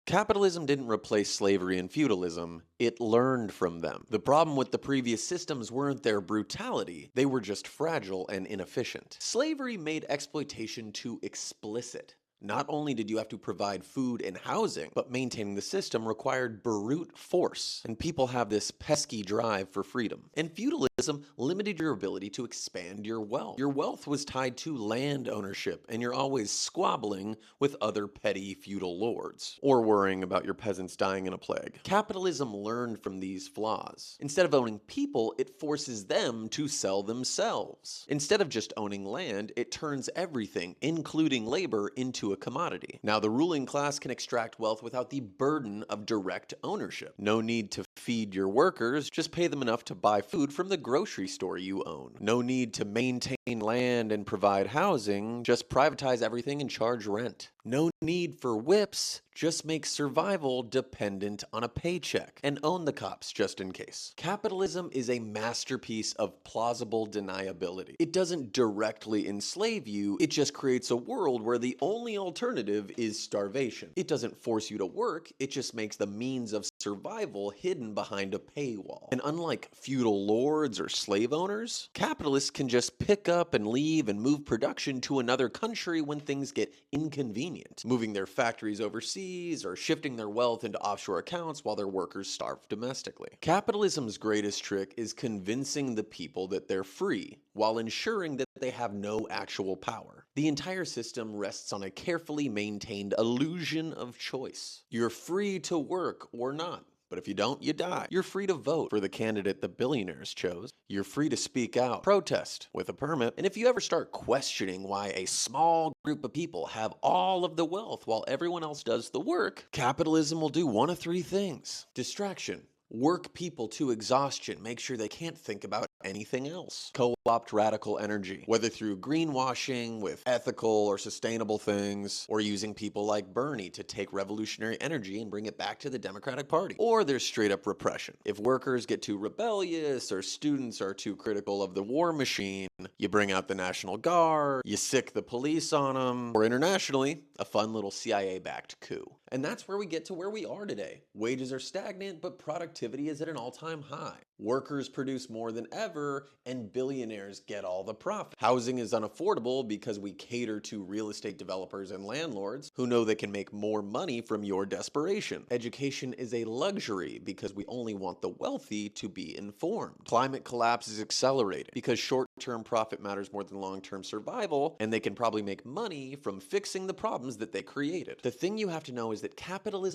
Capitalism didn't replace slavery and feudalism, it learned from them. The problem with the previous systems weren't their brutality, they were just fragile and inefficient. Slavery made exploitation too explicit. Not only did you have to provide food and housing, but maintaining the system required brute force, and people have this pesky drive for freedom. And feudalism limited your ability to expand your wealth. Your wealth was tied to land ownership, and you're always squabbling with other petty feudal lords, or worrying about your peasants dying in a plague. Capitalism learned from these flaws. Instead of owning people, it forces them to sell themselves. Instead of just owning land, it turns everything, including labor, into a commodity. Now, the ruling class can extract wealth without the burden of direct ownership. No need to feed your workers, just pay them enough to buy food from the grocery store you own. No need to maintain land and provide housing, just privatize everything and charge rent. No need for whips, just make survival dependent on a paycheck, and own the cops just in case. Capitalism is a masterpiece of plausible deniability. It doesn't directly enslave you, it just creates a world where the only alternative is starvation. It doesn't force you to work, it just makes the means of survival hidden behind a paywall. And unlike feudal lords or slave owners, capitalists can just pick up and leave and move production to another country when things get inconvenient, moving their factories overseas or shifting their wealth into offshore accounts while their workers starve domestically. Capitalism's greatest trick is convincing the people that they're free, while ensuring that they have no actual power. The entire system rests on a carefully maintained illusion of choice. You're free to work or not. But if you don't, you die. You're free to vote for the candidate the billionaires chose. You're free to speak out, protest with a permit. And if you ever start questioning why a small group of people have all of the wealth while everyone else does the work, capitalism will do one of three things. Distraction. Work people to exhaustion, make sure they can't think about anything else. Co-opt radical energy, whether through greenwashing with ethical or sustainable things, or using people like Bernie to take revolutionary energy and bring it back to the Democratic Party. Or there's straight up repression. If workers get too rebellious or students are too critical of the war machine, you bring out the National Guard, you sick the police on them, or internationally, a fun little CIA-backed coup. And that's where we get to where we are today. Wages are stagnant, but productivity is at an all-time high. Workers produce more than ever, and billionaires get all the profit. Housing is unaffordable because we cater to real estate developers and landlords who know they can make more money from your desperation. Education is a luxury because we only want the wealthy to be informed. Climate collapse is accelerating because short-term profit matters more than long-term survival, and they can probably make money from fixing the problems that they created. The thing you have to know is that capitalism